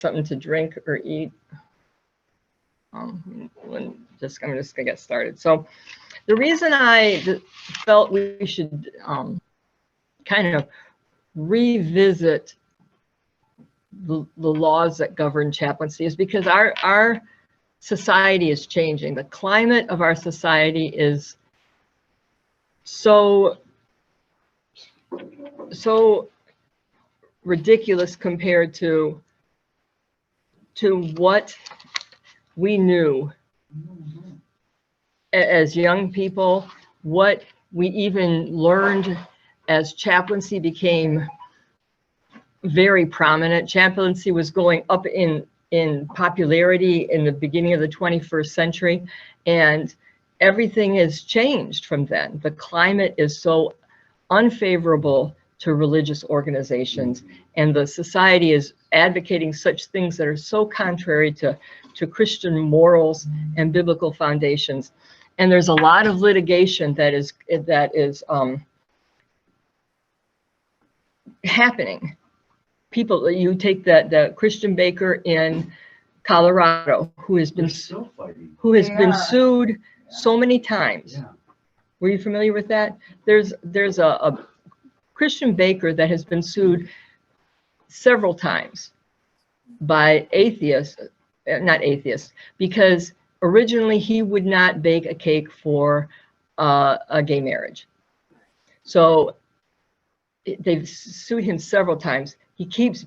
something to drink or eat. I'm just gonna get started. So the reason I felt we should kind of revisit the laws that govern chaplaincy is because our society is changing. The climate of our society is so ridiculous compared to what we knew as young people, what we even learned as chaplaincy became very prominent. Chaplaincy was going up in popularity in the beginning of the 21st century, and everything has changed from then. The climate is so unfavorable to religious organizations, and the society is advocating such things that are so contrary to Christian morals and biblical foundations. And there's a lot of litigation that is happening. People, you take the Christian baker in Colorado who has been sued so many times. Yeah. Were you familiar with that? There's a Christian baker that has been sued several times by not atheists, because originally he would not bake a cake for a gay marriage. So they've sued him several times. He keeps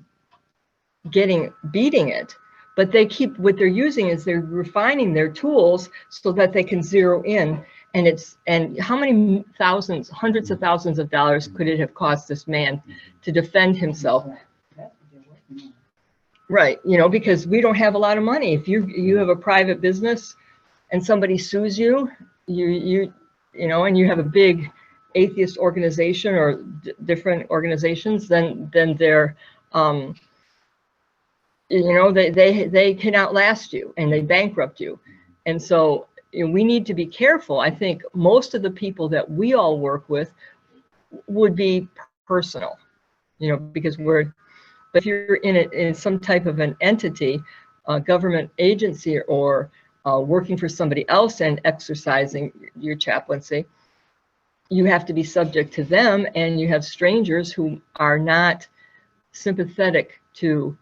beating it, but what they're using is they're refining their tools so that they can zero in. And how many hundreds of thousands of dollars could it have cost this man to defend himself? Right, because we don't have a lot of money. If you have a private business and somebody sues you, and you have a big atheist organization or different organizations, then they're they can outlast you and they bankrupt you. And so we need to be careful. I think most of the people that we all work with would be personal, because but if you're in some type of an entity, a government agency, or working for somebody else and exercising your chaplaincy, you have to be subject to them, and you have strangers who are not sympathetic to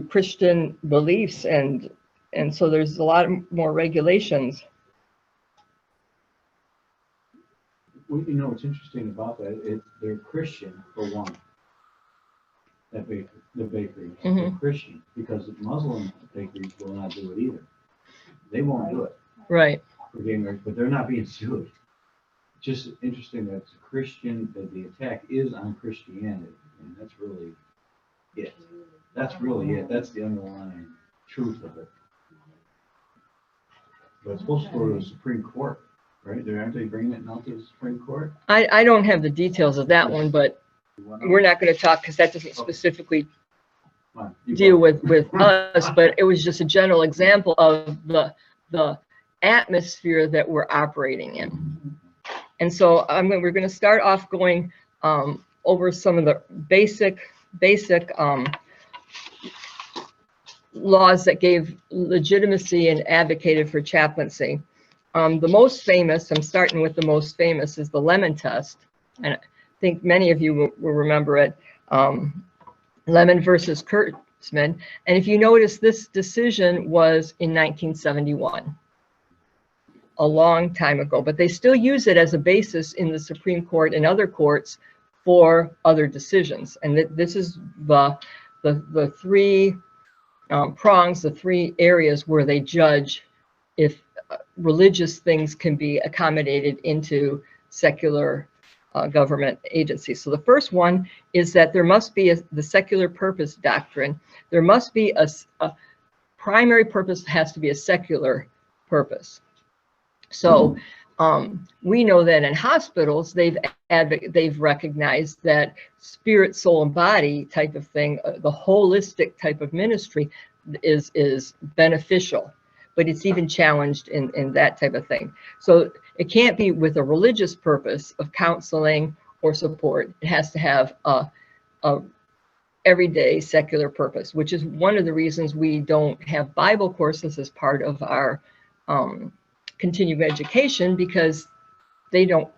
Christian beliefs, and so there's a lot more regulations. Well, what's interesting about that, they're Christian for one. The bakeries, they're Christian, because Muslim bakeries will not do it either. They won't do it. Right. For gay marriage, but they're not being sued. Just interesting that it's a Christian, that the attack is on Christianity, and that's really it. That's really it. That's the underlying truth of it. But it's supposed to go to the Supreme Court, right? Aren't they bringing it now to the Supreme Court? I don't have the details of that one, but we're not going to talk because that doesn't specifically deal with us. But it was just a general example of the atmosphere that we're operating in. And so we're going to start off going over some of the basic laws that gave legitimacy and advocated for chaplaincy. The most famous, I'm starting with the most famous, is the Lemon Test. And I think many of you will remember it. Lemon versus Kurtzman. And if you notice, this decision was in 1971. A long time ago, but they still use it as a basis in the Supreme Court and other courts for other decisions. And this is the three prongs, the three areas where they judge if religious things can be accommodated into secular government agencies. So the first one is that there must be the secular purpose doctrine. There must be a primary purpose, has to be a secular purpose. So we know that in hospitals, they've recognized that spirit, soul, and body type of thing, the holistic type of ministry is beneficial, but it's even challenged in that type of thing. So it can't be with a religious purpose of counseling or support. It has to have a everyday secular purpose, which is one of the reasons we don't have Bible courses as part of our continuing education, because they don't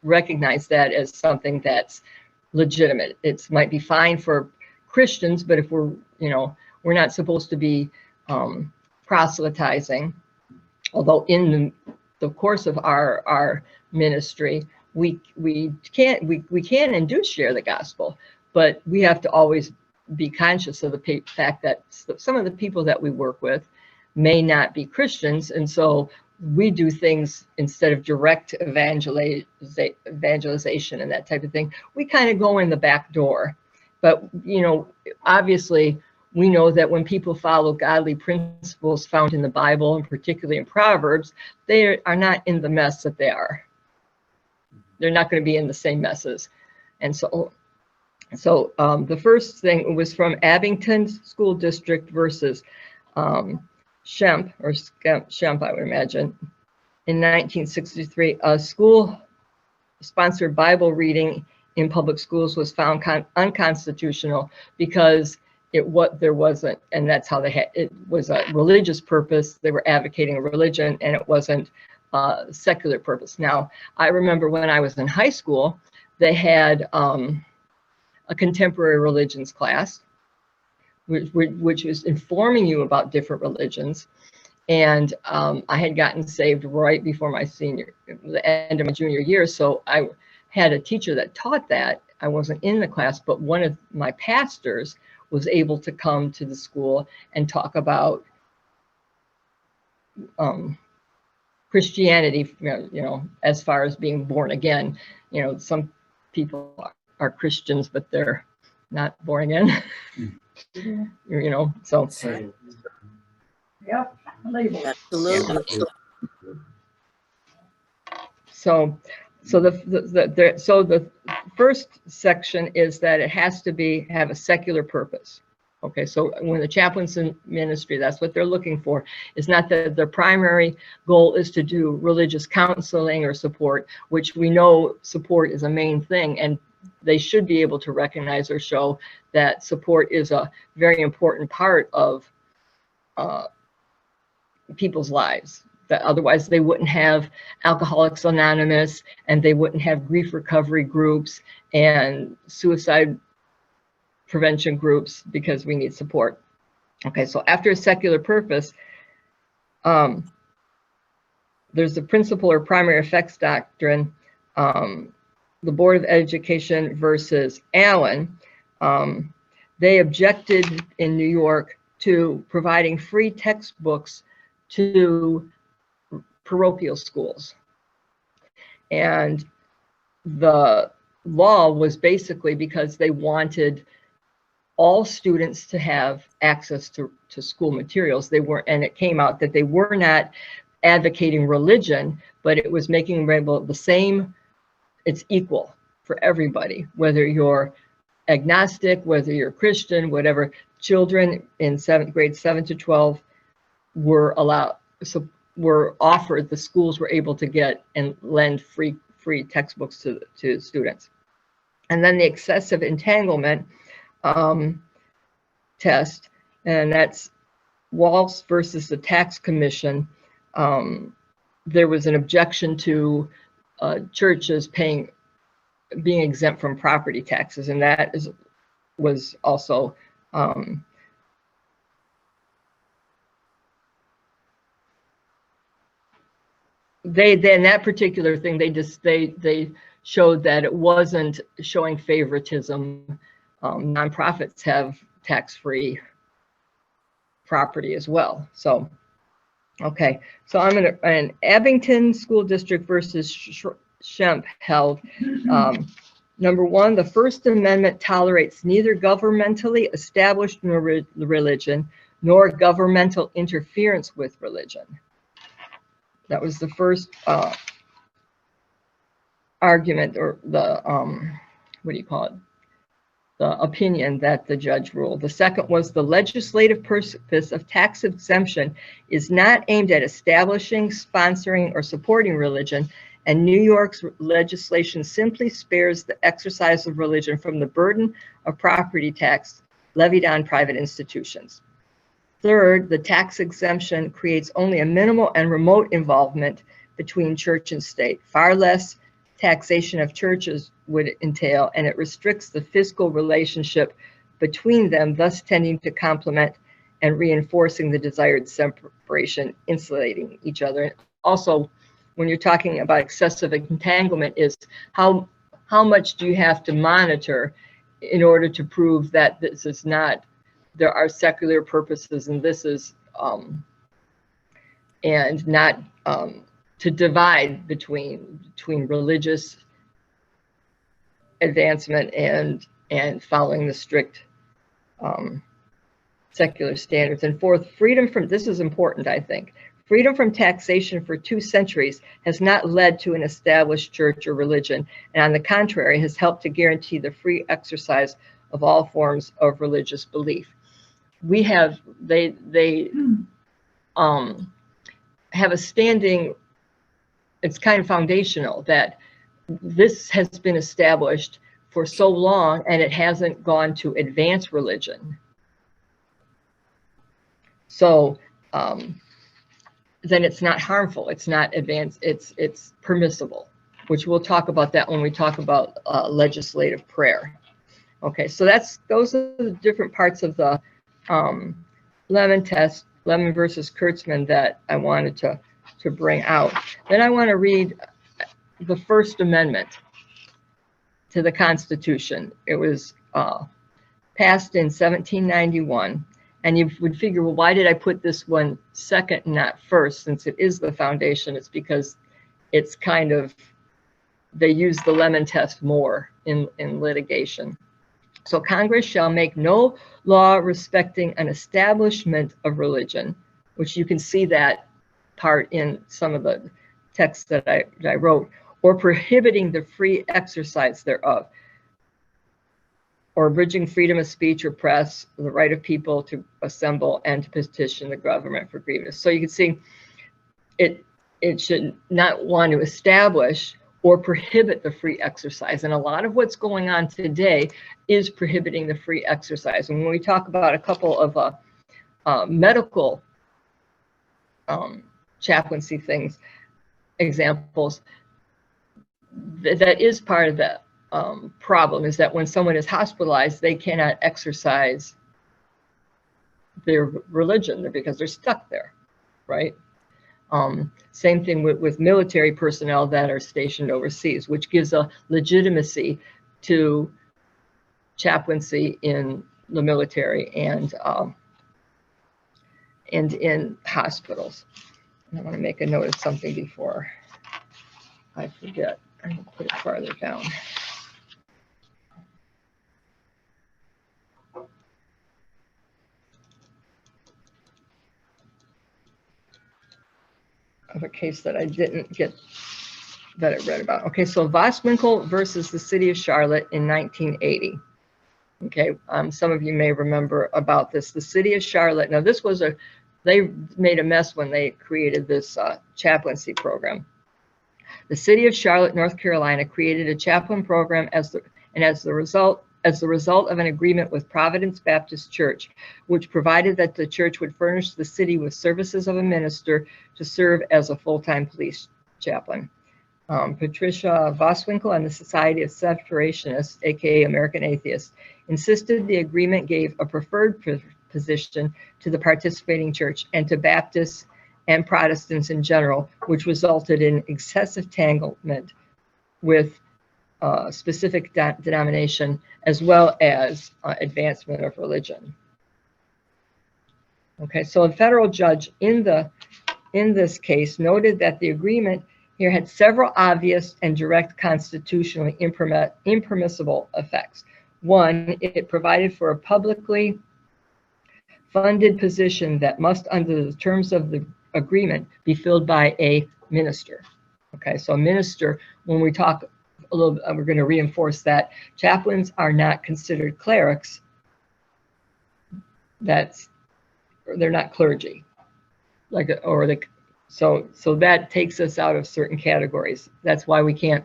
recognize that as something that's legitimate. It might be fine for Christians, but if we're not supposed to be proselytizing, although in the course of our ministry, we can and do share the gospel, but we have to always be conscious of the fact that some of the people that we work with may not be Christians, and so we do things instead of direct evangelization and that type of thing. We kind of go in the back door, but obviously we know that when people follow godly principles found in the Bible, and particularly in Proverbs, they are not in the mess that they are. They're not going to be in the same messes. And so the first thing was from Abington School District versus Schempp, I would imagine, in 1963. A school-sponsored Bible reading in public schools was found unconstitutional because there wasn't, and that's how it was a religious purpose. They were advocating a religion, and it wasn't a secular purpose. Now, I remember when I was in high school, they had a contemporary religions class, which was informing you about different religions. And I had gotten saved right before the end of my junior year. So I had a teacher that taught that. I wasn't in the class, but one of my pastors was able to come to the school and talk about Christianity, as far as being born again. Some people are Christians, but they're not born again. So. Yep, Absolutely. So the first section is that it has to have a secular purpose. Okay, so when the chaplains in ministry, that's what they're looking for. It's not that their primary goal is to do religious counseling or support, which we know support is a main thing, and they should be able to recognize or show that support is a very important part of people's lives. That otherwise they wouldn't have Alcoholics Anonymous, and they wouldn't have grief recovery groups and suicide prevention groups, because we need support. Okay, so after a secular purpose, there's the principal or primary effects doctrine. The Board of Education versus Allen, they objected in New York to providing free textbooks to parochial schools. And the law was basically because they wanted all students to have access to school materials. And it came out that they were not advocating religion, but it was making the same, it's equal for everybody, whether you're agnostic, whether you're Christian, whatever. Children in grades 7 to 12 were offered, the schools were able to get and lend free textbooks to students. And then the excessive entanglement test, and that's Walsh versus the Tax Commission. There was an objection to churches being exempt from property taxes, and that was also then that particular thing, they showed that it wasn't showing favoritism. Nonprofits have tax-free property as well. So, okay, so I'm an Abington School District versus Schempp held. Number one, the First Amendment tolerates neither governmentally established religion nor governmental interference with religion. That was the first argument, or the the opinion that the judge ruled. The second was the legislative purpose of tax exemption is not aimed at establishing, sponsoring, or supporting religion. and New York's legislation simply spares the exercise of religion from the burden of property tax levied on private institutions. Third, the tax exemption creates only a minimal and remote involvement between church and state. Far less taxation of churches would entail, and it restricts the fiscal relationship between them, thus tending to complement and reinforcing the desired separation, insulating each other. And also, when you're talking about excessive entanglement, is how much do you have to monitor in order to prove that this is not, there are secular purposes and this is, and not to divide between religious advancement and following the strict secular standards. And fourth, freedom from, this is important, I think, freedom from taxation for 2 centuries has not led to an established church or religion, and on the contrary, has helped to guarantee the free exercise of all forms of religious belief. We have, they have a standing, it's kind of foundational that this has been established for so long and it hasn't gone to advance religion. So then it's not harmful, it's not advanced, it's permissible, which we'll talk about that when we talk about legislative prayer. Okay, so those are the different parts of the Lemon test, Lemon versus Kurtzman, that I wanted to bring out. Then I want to read the First Amendment to the Constitution. It was passed in 1791. And you would figure, well, why did I put this one second and not first? Since it is the foundation, it's because it's kind of, they use the Lemon test more in litigation. So Congress shall make no law respecting an establishment of religion, which you can see that part in some of the texts that I wrote, or prohibiting the free exercise thereof, or abridging freedom of speech or press, the right of people to assemble and to petition the government for grievance. So you can see it should not want to establish or prohibit the free exercise. And a lot of what's going on today is prohibiting the free exercise. And when we talk about a couple of medical chaplaincy things, examples, that is part of the problem, is that when someone is hospitalized, they cannot exercise their religion because they're stuck there, right? Same thing with military personnel that are stationed overseas, which gives a legitimacy to chaplaincy in the military and in hospitals. And I want to make a note of something before I forget. I'm going to put it farther down. Of a case that I didn't get, that I read about. Okay, so Voswinkle versus the city of Charlotte in 1980. Okay, some of you may remember about this. The city of Charlotte, now this was they made a mess when they created this chaplaincy program. The city of Charlotte, North Carolina created a chaplain program as the result of an agreement with Providence Baptist Church, which provided that the church would furnish the city with services of a minister to serve as a full-time police chaplain. Patricia Voswinkle and the Society of Separationists, aka American Atheists, insisted the agreement gave a preferred position to the participating church and to Baptists and Protestants in general, which resulted in excessive entanglement with specific denomination, as well as advancement of religion. Okay, so a federal judge in this case noted that the agreement here had several obvious and direct constitutionally impermissible effects. One, it provided for a publicly funded position that must, under the terms of the agreement, be filled by a minister. Okay, so a minister, when we talk a little, we're going to reinforce that chaplains are not considered clerics. They're not clergy, So that takes us out of certain categories. That's why we can't,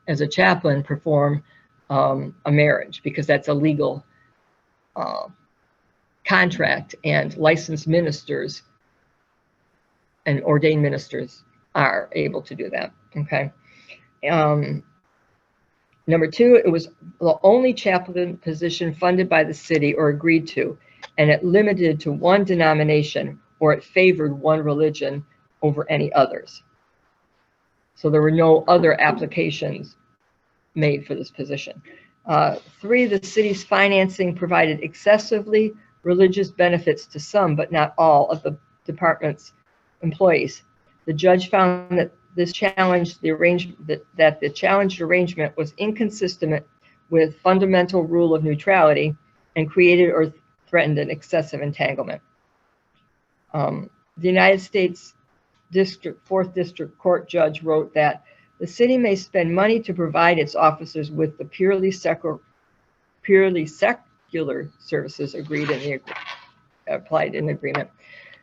as a chaplain, perform a marriage, because that's a legal contract, and licensed ministers and ordained ministers are able to do that. Okay. Number two, it was the only chaplain position funded by the city or agreed to, and it limited to one denomination, or it favored one religion over any others. So there were no other applications made for this position. Three, the city's financing provided excessively religious benefits to some, but not all, of the department's employees. The judge found that this challenged the arrangement, that the challenged arrangement was inconsistent with fundamental rule of neutrality and created or threatened an excessive entanglement. The United States Fourth District Court judge wrote that the city may spend money to provide its officers with the purely secular services applied in the agreement.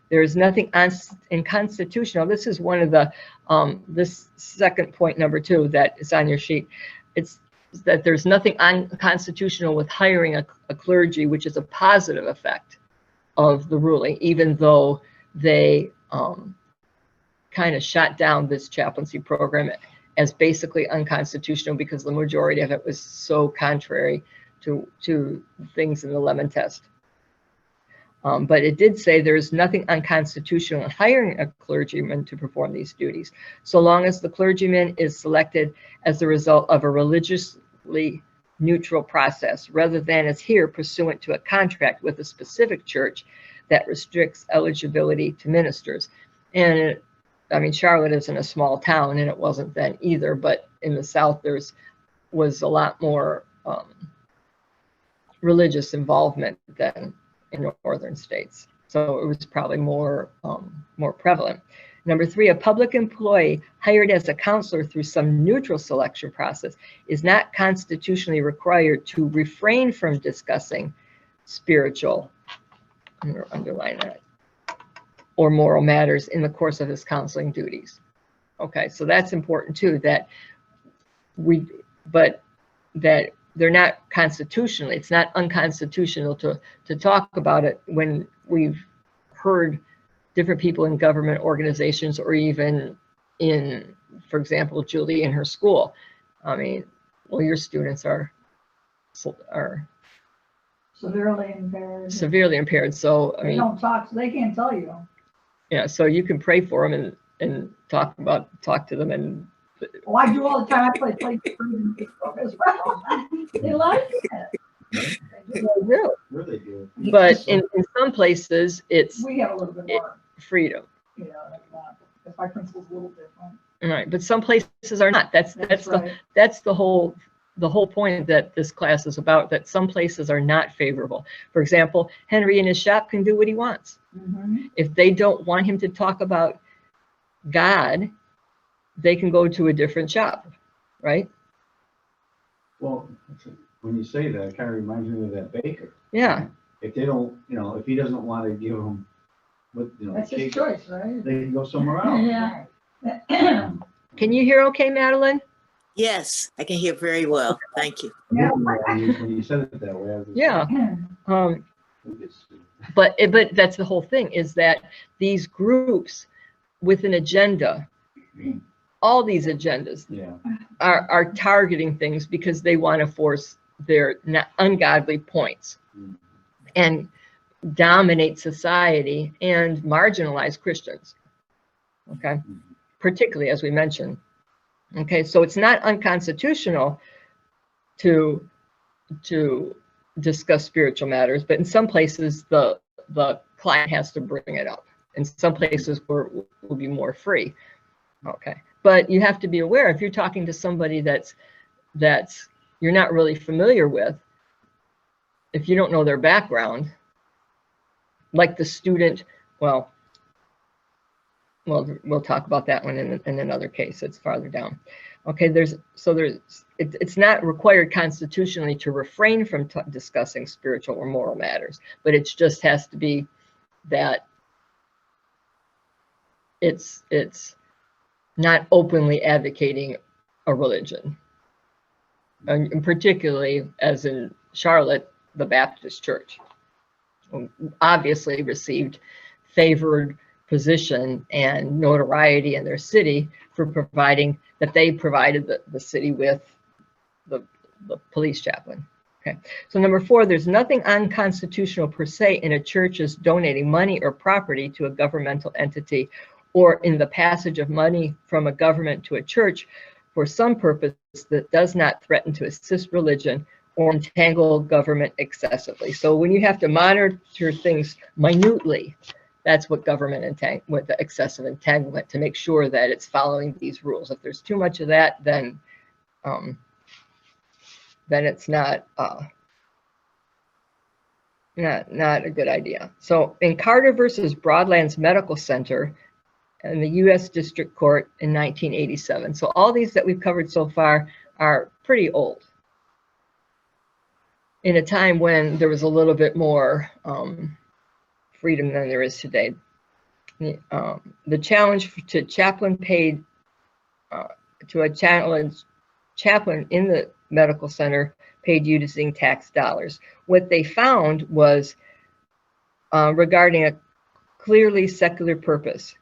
There is nothing unconstitutional. This is one of the, this second point, number two, that is on your sheet. It's that there's nothing unconstitutional with hiring a clergy, which is a positive effect of the ruling, even though they kind of shot down this chaplaincy program as basically unconstitutional, because the majority of it was so contrary to things in the Lemon Test. But it did say there is nothing unconstitutional in hiring a clergyman to perform these duties, so long as the clergyman is selected as the result of a religiously neutral process, rather than as here pursuant to a contract with a specific church that restricts eligibility to ministers. And I mean, Charlotte isn't a small town, and it wasn't then either, but in the South was a lot more religious involvement than in northern states. So it was probably more prevalent. Number three, a public employee hired as a counselor through some neutral selection process is not constitutionally required to refrain from discussing spiritual, underline that, or moral matters in the course of his counseling duties. Okay, so that's important too, that they're not constitutionally, it's not unconstitutional to talk about it when we've heard different people in government organizations, or even in, for example, Julie in her school. I mean, well, your students are severely impaired. Severely impaired. So I mean, they don't talk, so they can't tell you. Yeah, so you can pray for them and talk to them. And well, I do all the time. I play Facebook as well. They like it. Really do. But in some places, we have a little bit more freedom. You know, because my principle's a little different. Right, but some places are not. That's right. That's the whole point that this class is about. That some places are not favorable. For example, Henry in his shop can do what he wants. Mm-hmm. If they don't want him to talk about God, they can go to a different shop, right? Well, when you say that, it kind of reminds me of that baker. Yeah. If they don't, if he doesn't want to give them, that's his choice, right? They can go somewhere else. Yeah. Can you hear okay, Madeline? Yes, I can hear very well. Thank you. Yeah. When you said it that way, I was yeah. But that's the whole thing, is that these groups with an agenda, all these agendas are targeting things because they want to force their ungodly points and dominate society and marginalize Christians. Okay, particularly as we mentioned. Okay, so it's not unconstitutional to discuss spiritual matters, but in some places the client has to bring it up. In some places we'll be more free. Okay, but you have to be aware, if you're talking to somebody that's you're not really familiar with, if you don't know their background, like the student, well, we'll talk about that one in another case. It's farther down. Okay, it's not required constitutionally to refrain from discussing spiritual or moral matters, but it just has to be that it's not openly advocating a religion, and particularly as in Charlotte, the Baptist Church obviously received favored position and notoriety in their city for providing that they provided the city with the police chaplain. Okay, so number 4, there's nothing unconstitutional per se in a church's donating money or property to a governmental entity, or in the passage of money from a government to a church for some purpose that does not threaten to assist religion or entangle government excessively. So when you have to monitor things minutely, that's what with the excessive entanglement, to make sure that it's following these rules. If there's too much of that, then it's not a good idea. So in Carter versus Broadlands Medical Center in the U.S. District Court in 1987. So all these that we've covered so far are pretty old, in a time when there was a little bit more freedom than there is today. The challenge to chaplain paid to a chaplain in the medical center paid using tax dollars. What they found was regarding a clearly secular purpose.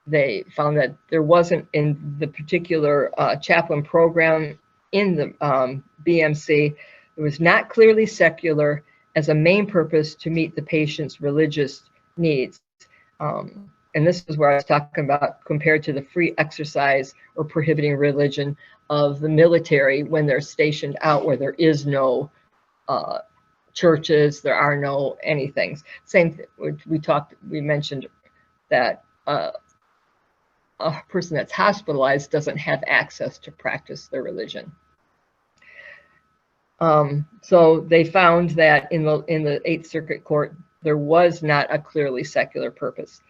They found that there wasn't in the particular chaplain program in the BMC, it was not clearly secular as a main purpose to meet the patient's religious needs. And this is where I was talking about compared to the free exercise or prohibiting religion of the military when they're stationed out where there is no churches, there are no anythings. Same thing, we mentioned that a person that's hospitalized doesn't have access to practice their religion. So they found that in the Eighth Circuit Court, there was not a clearly secular purpose.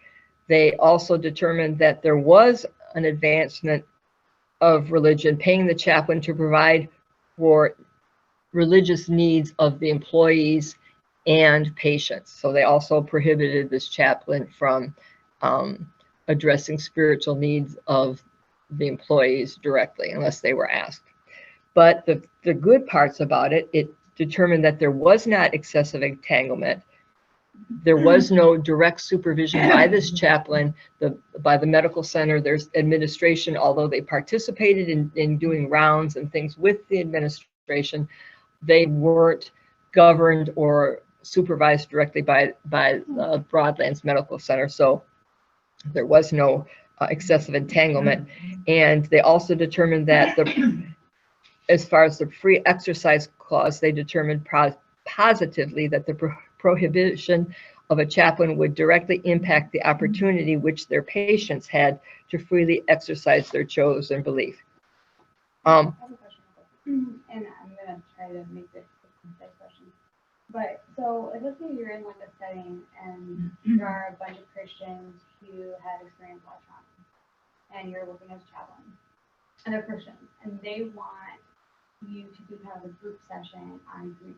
They also determined that there was an advancement of religion, paying the chaplain to provide for religious needs of the employees and patients. So they also prohibited this chaplain from addressing spiritual needs of the employees directly, unless they were asked. But the good parts about it, it determined that there was not excessive entanglement. There was no direct supervision by this chaplain, by the medical center. There's administration, although they participated in doing rounds and things with the administration, they weren't governed or supervised directly by the Broadlands Medical Center. So there was no excessive entanglement. And they also determined that as far as the free exercise clause, they determined positively that the prohibition of a chaplain would directly impact the opportunity which their patients had to freely exercise their chosen belief. I have a question, and I'm gonna try to make this a concise question. But so let's say you're in like a setting and there are a bunch of Christians who have experienced a lot of trauma, and you're working as a chaplain, and they're Christians, and they want you to do kind of a group session on grieving,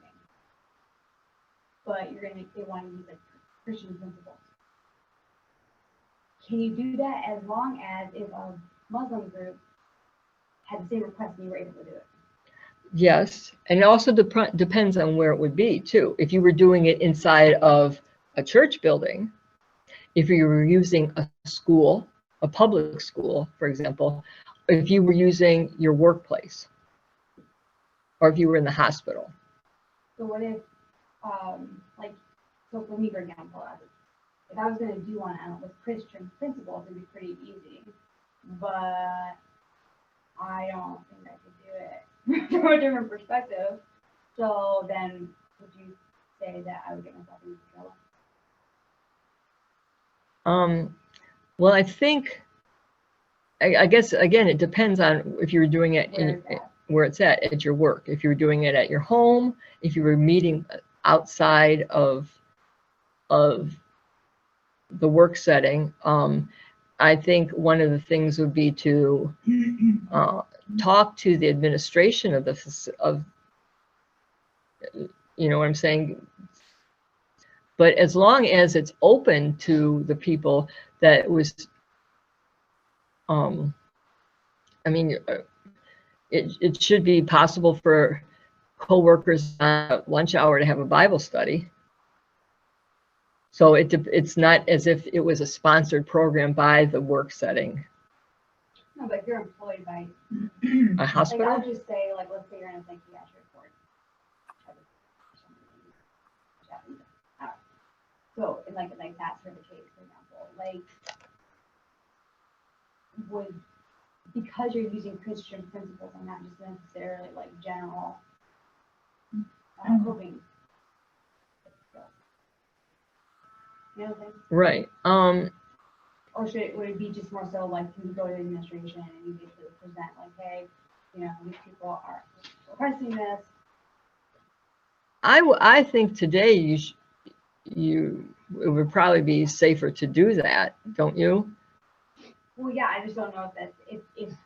but they want to use like Christian principles. Can you do that as long as if a Muslim group had the same request and you were able to do it? Yes, and it also depends on where it would be too. If you were doing it inside of a church building, if you were using a school, a public school, for example, if you were using your workplace, or if you were in the hospital. So what if, so for me, for example, if I was going to do one with Christian principles, it'd be pretty easy, but I don't think I could do it from a different perspective. So then would you say that I would get myself into trouble? Well, I think, I guess, again, it depends on if you're doing it where it's at your work. If you're doing it at your home, if you were meeting outside of the work setting, I think one of the things would be to talk to the administration of you know what I'm saying? But as long as it's open to the people that was I mean, it should be possible for co-workers at lunch hour to have a Bible study. So it's not as if it was a sponsored program by the work setting. No, but you're employed by, A like, hospital? I'll just say, like, let's say you're in a psychiatric ward. So, and like that's for the case, for example, like, would, because you're using Christian principles and not just necessarily like general coping. You know what I'm saying? Right. Or would it be just more so like, can you go to administration and you basically present like, hey, you know, these people are requesting this. I think today it would probably be safer to do that, don't you? Well, yeah, I just don't know if that's, if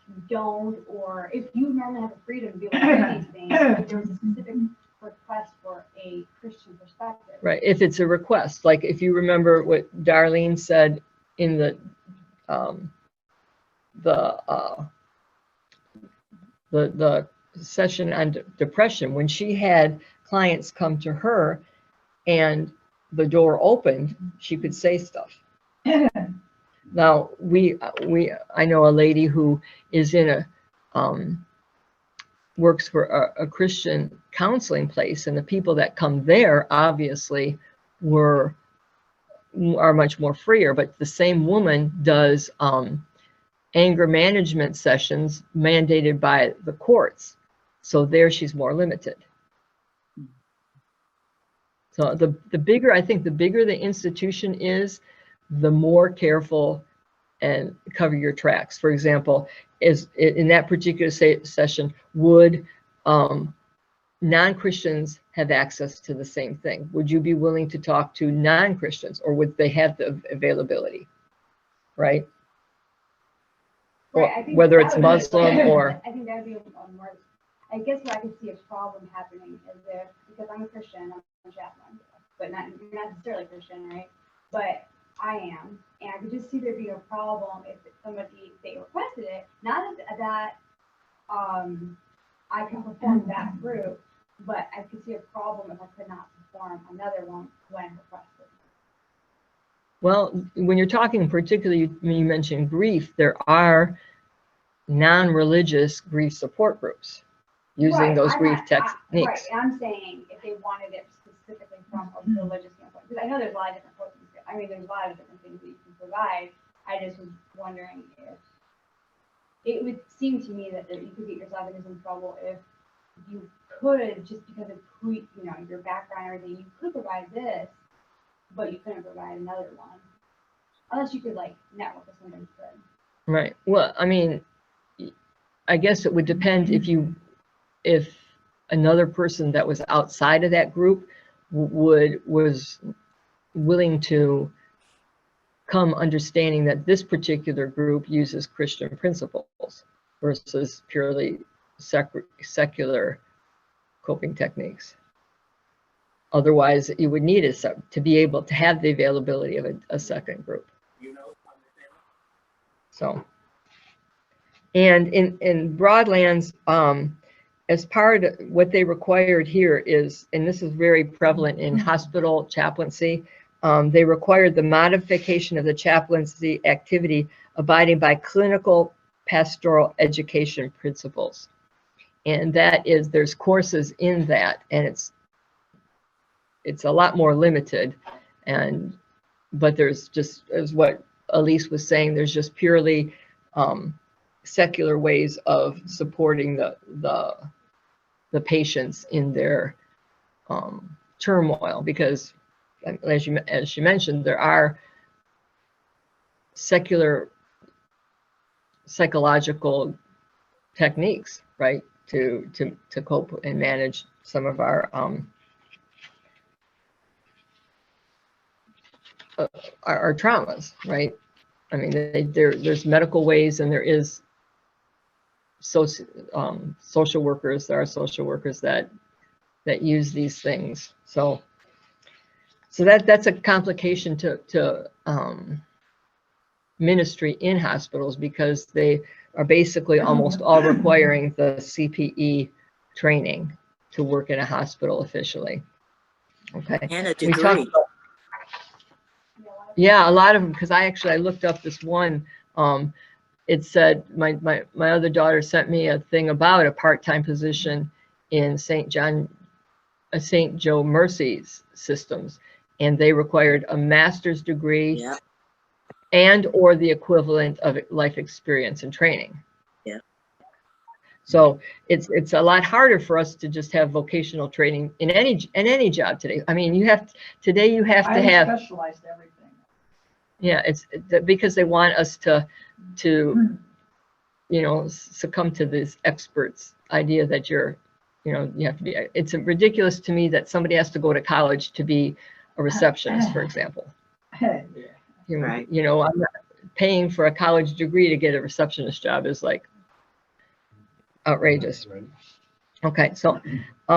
you don't, or if you normally have the freedom to be able to do these things, if there's a specific request for a Christian perspective. Right. If it's a request, like if you remember what Darlene said in the session on depression, when she had clients come to her and the door opened, she could say stuff. Now I know a lady who is in a works for a Christian counseling place, and the people that come there obviously are much more freer, but the same woman does anger management sessions mandated by the courts. So there she's more limited. So the bigger, I think the bigger the institution is, the more careful and cover your tracks. For example, is in that particular session, would non-Christians have access to the same thing? Would you be willing to talk to non-Christians, or would they have the availability, right? Right, I think whether that it's would be- Muslim or, I think that would be more, I guess what I could see a problem happening is if, because I'm a Christian, I'm a chaplain, but not necessarily Christian, right? But I am, and I could just see there being a problem if somebody, they requested it, not that I can perform that group, but I could see a problem if I could not perform another one when requested. well, when you're talking particularly, when you mentioned grief, there are non-religious grief support groups using Right, those I'm grief not- techniques. Right, and I'm saying if they wanted it specifically from a religious standpoint, because I know there's a lot of different courses. I mean, there's a lot of different things that you can provide. I just was wondering if, it would seem to me that you could get yourself into some trouble if you could, just because of who, you know, your background and everything, you could provide this, but you couldn't provide another one. Unless you could like network with somebody who could. Right. Well, I mean, I guess it would depend if another person that was outside of that group was willing to come understanding that this particular group uses Christian principles versus purely secular coping techniques. Otherwise, you would need to be able to have the availability of a second group. So, and in Broadlands, as part of what they required here is, and this is very prevalent in hospital chaplaincy, they required the modification of the chaplaincy activity abiding by clinical pastoral education principles. And that is, there's courses in that, and it's a lot more limited. But there's just, as what Elise was saying, there's just purely secular ways of supporting the patients in their turmoil, because as she mentioned, there are secular psychological techniques, right, to cope and manage some of our traumas, right? I mean, there's medical ways, and there is social workers. There are social workers that use these things. So that's a complication to ministry in hospitals because they are basically almost all requiring the CPE training to work in a hospital officially. Okay. And a We talked degree. about, yeah, a lot of them, because I looked up this one. It said my other daughter sent me a thing about a part-time position in St. Joe Mercy's systems, and they required a master's degree Yeah. and or the equivalent of life experience and training. Yeah. So it's a lot harder for us to just have vocational training in any job today. I mean, you have to have Specialized everything. yeah, it's because they want us to you know, succumb to this experts idea that you have to be. It's ridiculous to me that somebody has to go to college to be a receptionist, for example. Right. You know, I'm not paying for a college degree to get a receptionist job is like outrageous. Right. Okay, so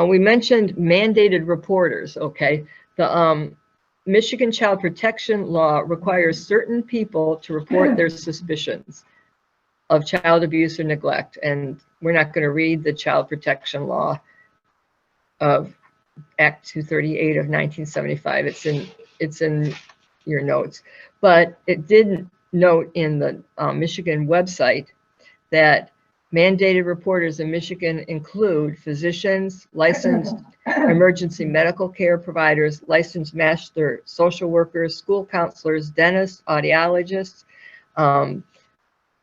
we mentioned mandated reporters. Okay, the Michigan Child Protection Law requires certain people to report their suspicions of child abuse or neglect, and we're not going to read the Child Protection Law of Act 238 of 1975. It's in your notes, but it did note in the Michigan website that mandated reporters in Michigan include physicians, licensed emergency medical care providers, licensed master social workers, school counselors, dentists, audiologists,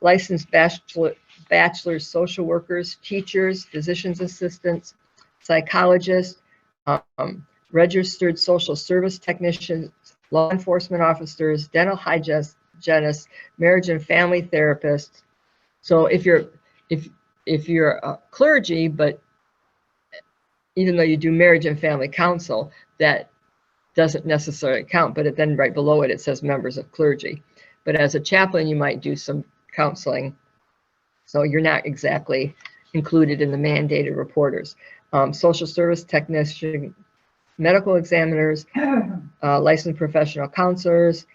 licensed bachelor social workers, teachers, physician's assistants, psychologists, registered social service technicians, law enforcement officers, dental hygienists, marriage and family therapists. So if you're a clergy, but even though you do marriage and family counsel, that doesn't necessarily count, but then right below it, it says members of clergy. But as a chaplain, you might do some counseling. So you're not exactly included in the mandated reporters. Social service technician, medical examiners, licensed professional counselors,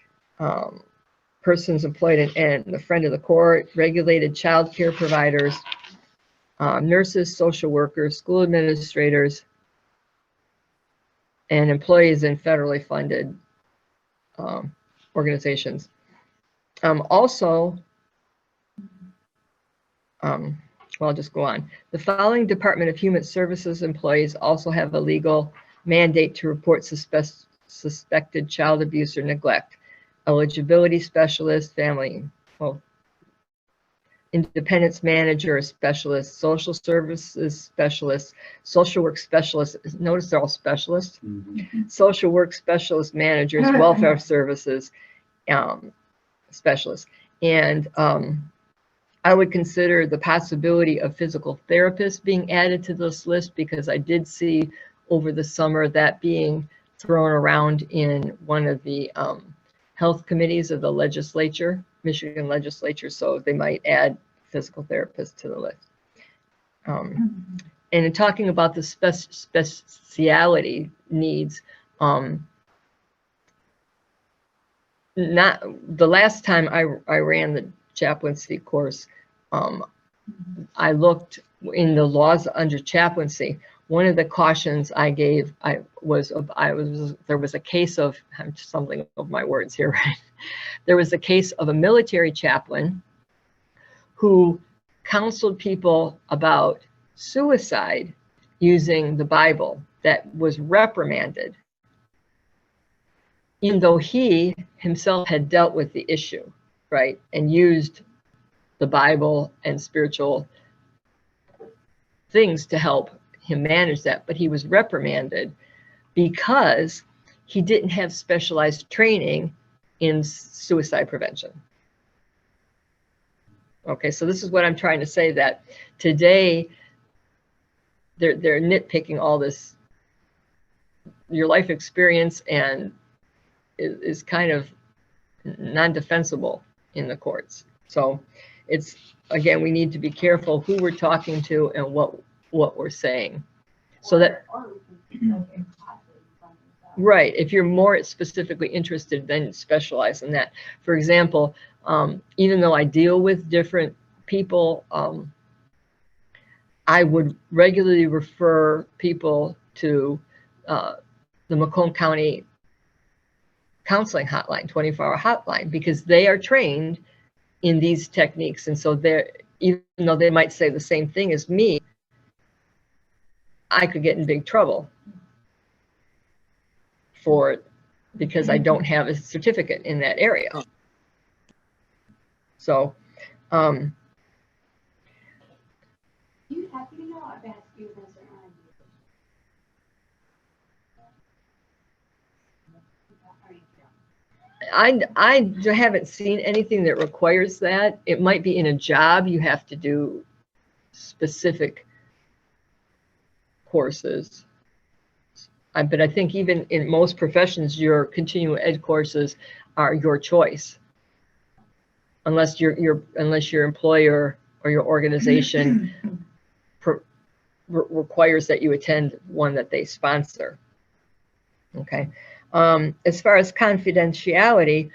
persons employed in the friend of the court, regulated child care providers, nurses, social workers, school administrators, and employees in federally funded organizations. Well, I'll just go on. The following Department of Human Services employees also have a legal mandate to report suspected child abuse or neglect. Eligibility specialist, independence manager or specialist, social services specialist, social work specialist. Notice they're all specialists. Mhm. Social work specialist managers, welfare services specialists. And I would consider the possibility of physical therapists being added to this list, because I did see over the summer that being thrown around in one of the health committees of the legislature, Michigan legislature, so they might add physical therapists to the list. And in talking about the speciality needs, not the last time I ran the chaplaincy course, I looked in the laws under chaplaincy. One of the cautions I gave, there was a case of, I'm stumbling over my words here, right? There was a case of a military chaplain who counseled people about suicide using the Bible that was reprimanded, even though he himself had dealt with the issue, right? And used the Bible and spiritual things to help him manage that. But he was reprimanded because he didn't have specialized training in suicide prevention. Okay, so this is what I'm trying to say, that today they're nitpicking all this, your life experience, and is kind of non-defensible in the courts. So it's, again, we need to be careful who we're talking to and what we're saying. So that, right, if you're more specifically interested, then specialize in that. For example, even though I deal with different people, I would regularly refer people to the Macomb County Counseling Hotline, 24-hour hotline, because they are trained in these techniques. And so they're, even though they might say the same thing as me, I could get in big trouble for it because I don't have a certificate in that area. So, You happy to know I've asked you this I haven't seen anything that requires that. It might be in a job you have to do specific courses. But I think even in most professions, your continuing ed courses are your choice, unless your employer or your organization requires that you attend one that they sponsor. Okay. As far as confidentiality,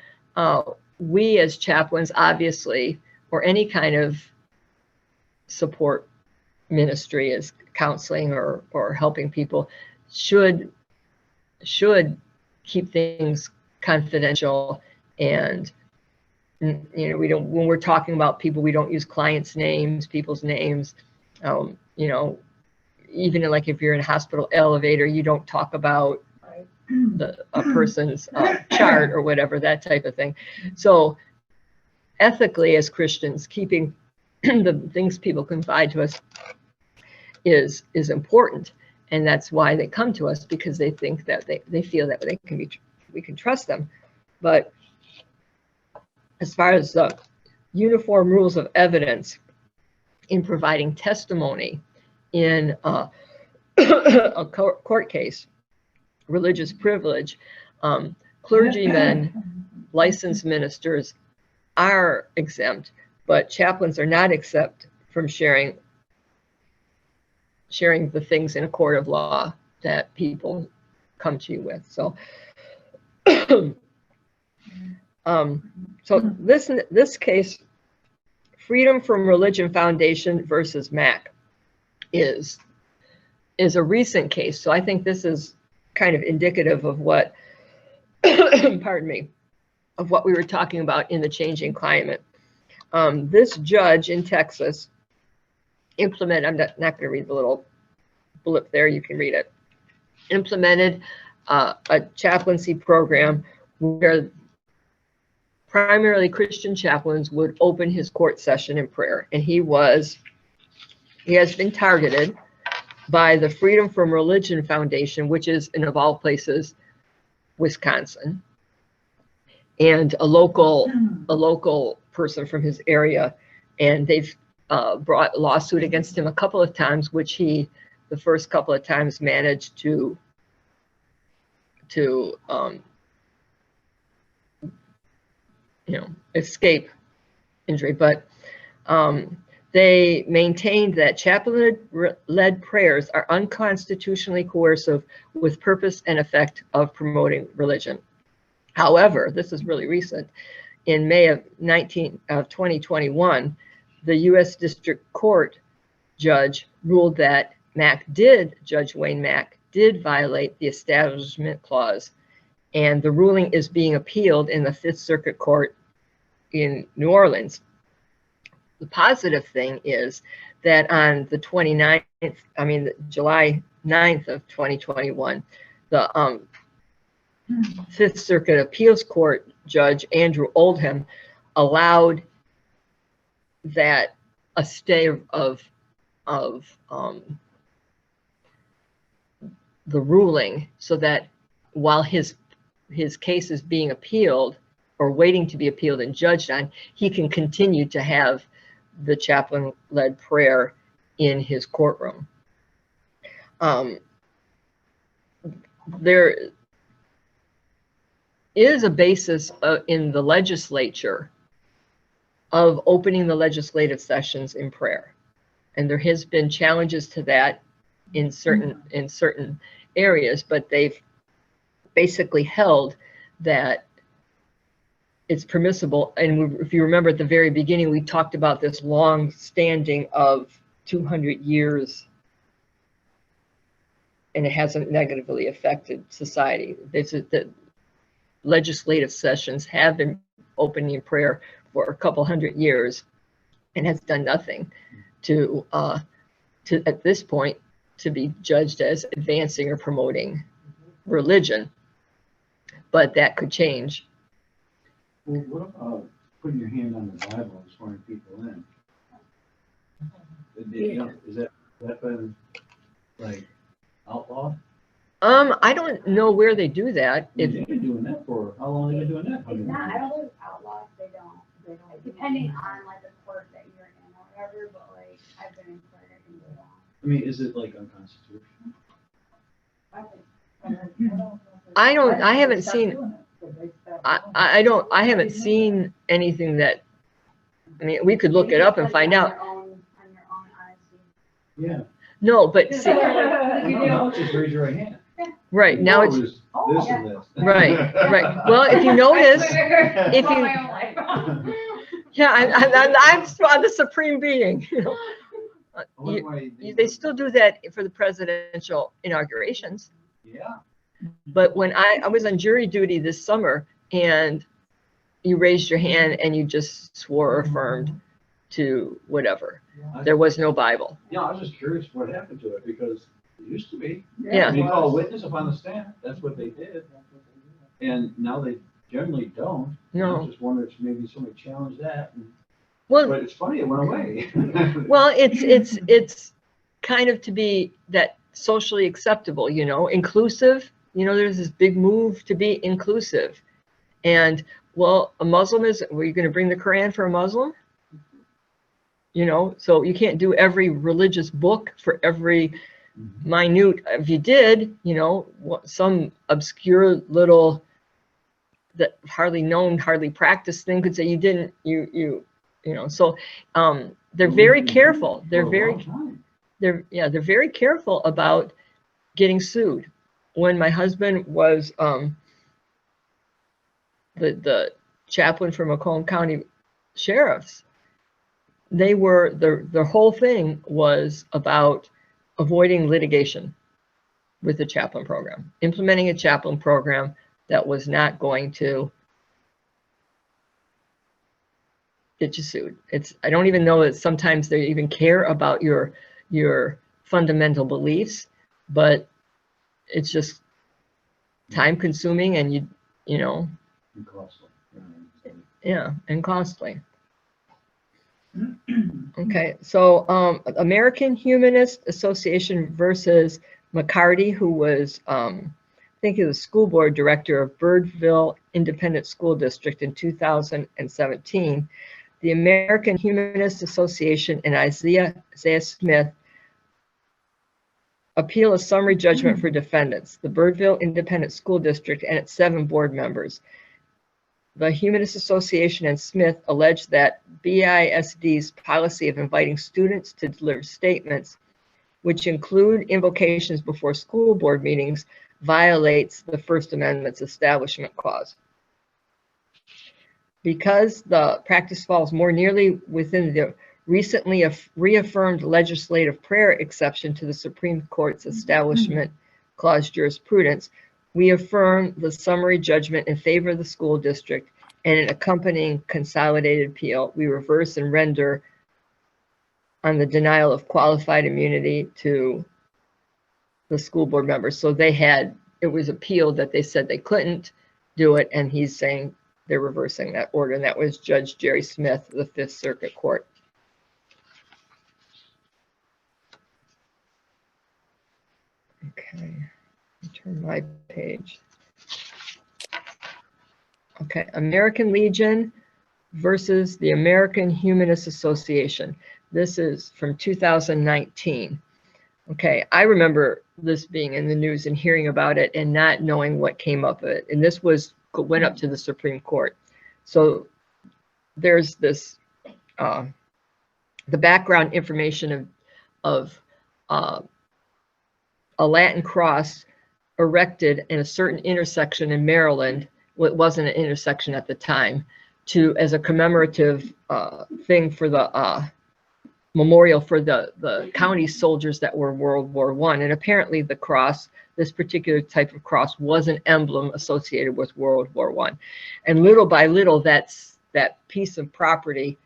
we as chaplains, obviously, or any kind of support ministry as counseling or helping people, should keep things confidential. And you know, we don't, when we're talking about people, we don't use clients' names, people's names. You know, even like if you're in a hospital elevator, you don't talk about a person's chart or whatever, that type of thing. So ethically, as Christians, keeping the things people confide to us is important. And that's why they come to us, because they think that they feel that we can trust them. But as far as the uniform rules of evidence in providing testimony in a court case, religious privilege, clergymen, licensed ministers are exempt, but chaplains are not exempt from sharing the things in a court of law that people come to you with. So, so this case, Freedom from Religion Foundation versus MAC, is a recent case. So I think this is kind of indicative of what, pardon me, of what we were talking about in the changing climate. This judge in Texas implemented, I'm not going to read the little blip there, you can read it, implemented a chaplaincy program where primarily Christian chaplains would open his court session in prayer. And he has been targeted by the Freedom from Religion Foundation, which is, in of all places, Wisconsin, and a local person from his area. And they've brought a lawsuit against him a couple of times, which he, the first couple of times, managed to escape injury. But they maintained that chaplain-led prayers are unconstitutionally coercive with purpose and effect of promoting religion. However, this is really recent. In May of 2021, the U.S. District Court judge ruled that Judge Wayne Mack did violate the Establishment Clause, and the ruling is being appealed in the Fifth Circuit Court in New Orleans. The positive thing is that on the July 9th of 2021, the Fifth Circuit Appeals Court Judge Andrew Oldham allowed that a stay of the ruling, so that while his case is being appealed or waiting to be appealed and judged on, he can continue to have the chaplain-led prayer in his courtroom. There is a basis in the legislature of opening the legislative sessions in prayer, and there has been challenges to that in certain areas, but they've basically held that it's permissible. And if you remember at the very beginning, we talked about this long standing of 200 years, and it hasn't negatively affected society. The legislative sessions have been opening in prayer for a couple hundred years and has done nothing to at this point to be judged as advancing or promoting religion, but that could change. Well, what about putting your hand on the Bible and swearing people in? Is that been like outlawed? I don't know where they do that. They've been doing that for, how long have they been doing that? It's not, I don't know if it's outlawed, they don't, depending on like the court that you're in or whatever, but like, I've been in court, I can do that. I mean, is it like unconstitutional? I haven't seen, I haven't seen anything that, I mean, we could look it up and find out. On your own honesty. Yeah. No, but see, No, just raise your right hand. right, now it's, This and this. right. Well, if you notice, if All you, my own life. yeah, I'm the supreme being, you know. I wonder why They still do that for the presidential inaugurations. Yeah. But when I was on jury duty this summer and you raised your hand and you just swore or affirmed to whatever, there was no Bible. Yeah, I was just curious what happened to it because it used to be. Yeah. They call a witness upon the stand. That's what they did. And now they generally don't. No. I just wonder if maybe somebody challenged that. Well, But it's funny, it went away. well, it's kind of to be that socially acceptable, you know, inclusive. You know, there's this big move to be inclusive. And well, a Muslim were you going to bring the Quran for a Muslim? You know, so you can't do every religious book for every minute. If you did, you know, some obscure little that hardly known, hardly practiced thing could say you didn't, you know, so they're very careful. They're very very careful about getting sued. When my husband was the chaplain for Macomb County Sheriff's, they were the whole thing was about avoiding litigation with the chaplain program, implementing a chaplain program that was not going to get you sued. I don't even know that sometimes they even care about your fundamental beliefs, but it's just time consuming and you know, And costly. yeah, and costly. Okay, so American Humanist Association versus McCarty, who was I think he was school board director of Birdville Independent School District in 2017. The American Humanist Association and Isaiah Smith appeal a summary judgment for defendants, the Birdville Independent School District and its 7 board members. The Humanist Association and Smith allege that BISD's policy of inviting students to deliver statements, which include invocations before school board meetings, violates the First Amendment's Establishment Clause. Because the practice falls more nearly within the recently reaffirmed legislative prayer exception to the Supreme Court's Establishment Clause jurisprudence, we affirm the summary judgment in favor of the school district, and an accompanying consolidated appeal, we reverse and render on the denial of qualified immunity to the school board members. So it was appealed that they said they couldn't do it, and he's saying they're reversing that order, and that was Judge Jerry Smith of the 5th Circuit Court. Okay, let me turn my page. Okay, American Legion versus the American Humanist Association. This is from 2019. Okay, I remember this being in the news and hearing about it and not knowing what came up of it. And this went up to the Supreme Court. So there's this, the background information of a Latin cross erected in a certain intersection in Maryland Well, it wasn't an intersection at the time, to as a commemorative thing for the memorial for the county soldiers that were World War I. And apparently the cross, this particular type of cross, was an emblem associated with World War I. And little by little, that piece of property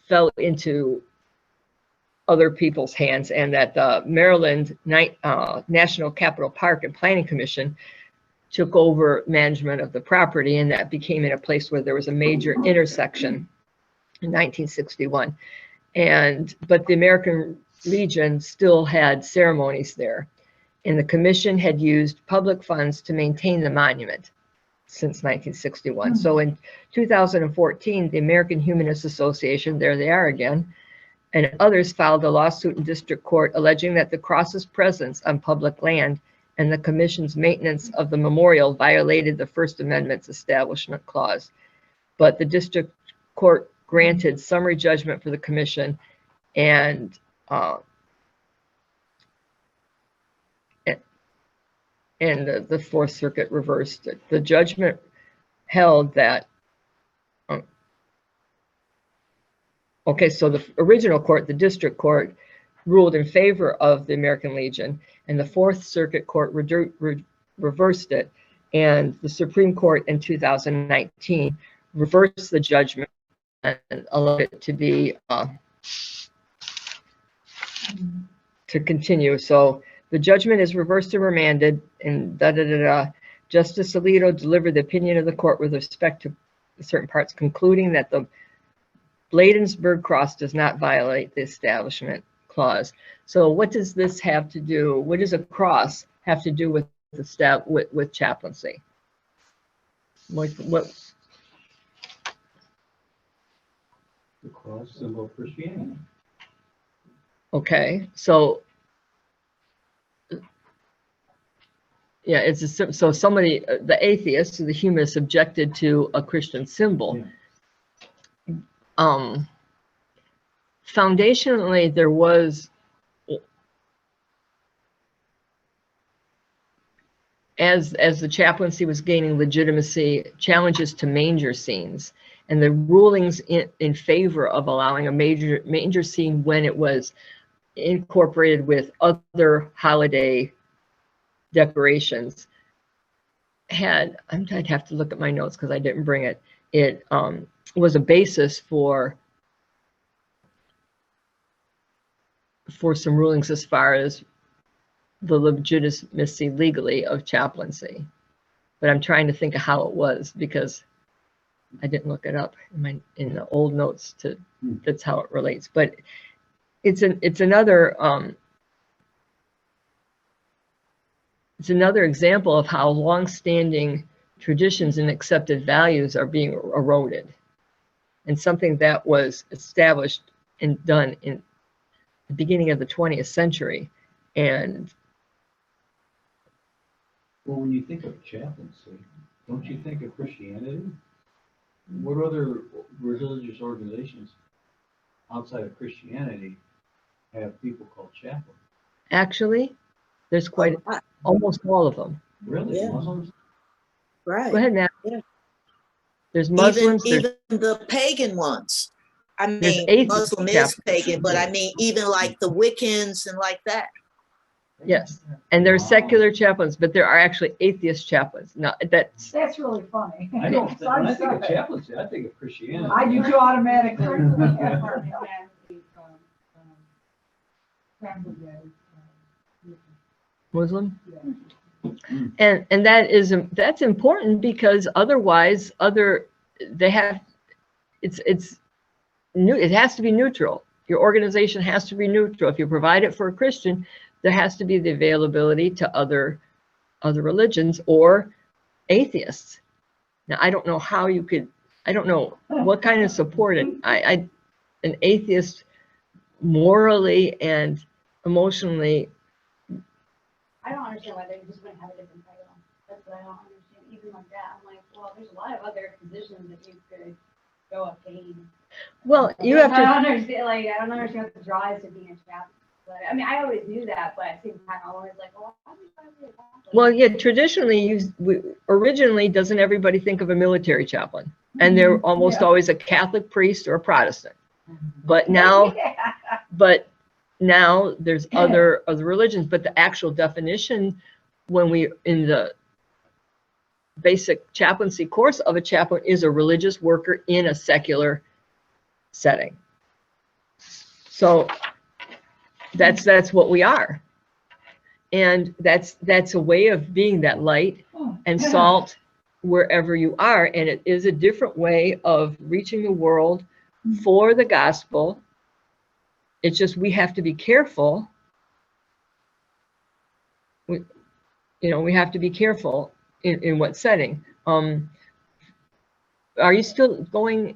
fell into other people's hands, and that the Maryland National Capital Park and Planning Commission took over management of the property, and that became in a place where there was a major intersection in 1961. But the American Legion still had ceremonies there, and the commission had used public funds to maintain the monument since 1961. So in 2014, the American Humanist Association, there they are again, and others filed a lawsuit in district court alleging that the cross's presence on public land and the commission's maintenance of the memorial violated the First Amendment's Establishment Clause. But the district court granted summary judgment for the commission, and the Fourth Circuit reversed it. The judgment held that okay, so the original court, the district court, ruled in favor of the American Legion, and the Fourth Circuit Court reversed it, and the Supreme Court in 2019 reversed the judgment and allowed it to be to continue. So the judgment is reversed and remanded, and Justice Alito delivered the opinion of the court with respect to certain parts, concluding that the Bladensburg Cross does not violate the Establishment Clause. So what does this have to do? What does a cross have to do with with chaplaincy? What? The cross symbol of Christianity. Okay, so yeah, so somebody, the atheist, the humanist, objected to a Christian symbol. Yeah. Foundationally, there was, as the chaplaincy was gaining legitimacy, challenges to manger scenes, and the rulings in favor of allowing a manger scene when it was incorporated with other holiday decorations I'd have to look at my notes because I didn't bring it. It was a basis for some rulings as far as the legitimacy legally of chaplaincy. But I'm trying to think of how it was, because I didn't look it up in the old notes that's how it relates. But it's another example of how long-standing traditions and accepted values are being eroded, and something that was established and done in the beginning of the 20th century. And well, when you think of chaplaincy, don't you think of Christianity? What other religious organizations outside of Christianity have people called chaplains? actually, there's almost all of them. Really? Yeah. Muslims? Right. Go ahead, Matt. Yeah. There's Muslims. Even the pagan ones. I There's mean, atheist Muslim is chaplains. pagan, but I mean, even like the Wiccans and like that. Yes, and there's secular chaplains, but there are actually atheist chaplains. No, that's really funny. I don't. When I think of Sorry. chaplaincy, I think of Christianity. I do too automatically. Muslim. And that's important, because otherwise it has to be neutral. Your organization has to be neutral. If you provide it for a Christian, there has to be the availability to other religions or atheists. Now, I don't know how you could, I don't know what kind of support an atheist morally and emotionally. I don't understand why they just wouldn't have a different title. That's what I don't understand. Even like that, I'm like, well, there's a lot of other positions that you could go obtain. Well, you have I to. don't understand. Like, I don't understand what the draw is to being a chaplain. Catholic. I mean, I always knew that, but at the same time, I'm always like, well, how do you try to be a Catholic? Well, yeah, traditionally, originally, doesn't everybody think of a military chaplain? And they're almost always a Catholic priest or a Protestant. But now, there's other religions. But the actual definition, when we in the basic chaplaincy course of a chaplain, is a religious worker in a secular setting. So that's what we are. And that's a way of being that light and salt wherever you are. And it is a different way of reaching the world for the gospel. It's just we have to be careful. We have to be careful in what setting. Are you still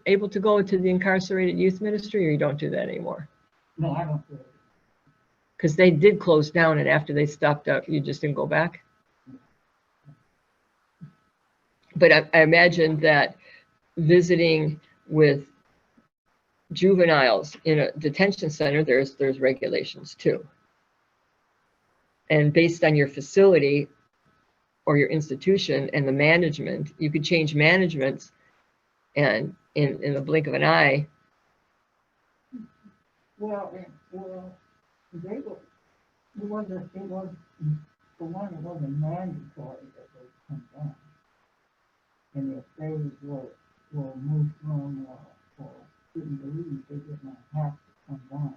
able to go to the incarcerated youth ministry, or you don't do that anymore? No, I don't do it. Because they did close down, and after they stopped up, you just didn't go back. But I imagine that visiting with juveniles in a detention center, there's regulations too. And based on your facility or your institution and the management, you could change managements, and in the blink of an eye. Well, they were, it was for one, it wasn't mandatory that they come down. And if they were Muslim or didn't believe, they did not have to come down.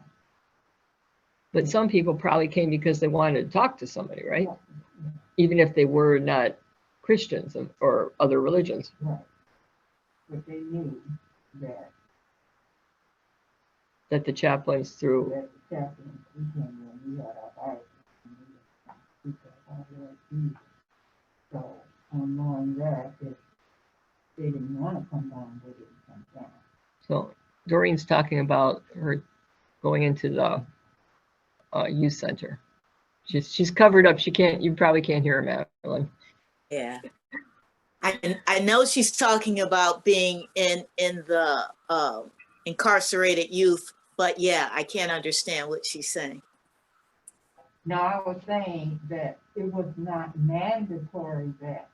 But some people probably came because they wanted to talk to somebody, right? Yeah. Even if they were not Christians or other religions. Right. But they knew that The chaplains through. the chaplains, we came in, we had our Bible, and we could all like Jesus. So, on knowing that, if they didn't want to come down, they didn't come down. So Doreen's talking about her going into the youth center. She's covered up. You probably can't hear her, Madeline. Yeah. I know she's talking about being in the incarcerated youth, but yeah, I can't understand what she's saying. Now, I was saying that it was not mandatory that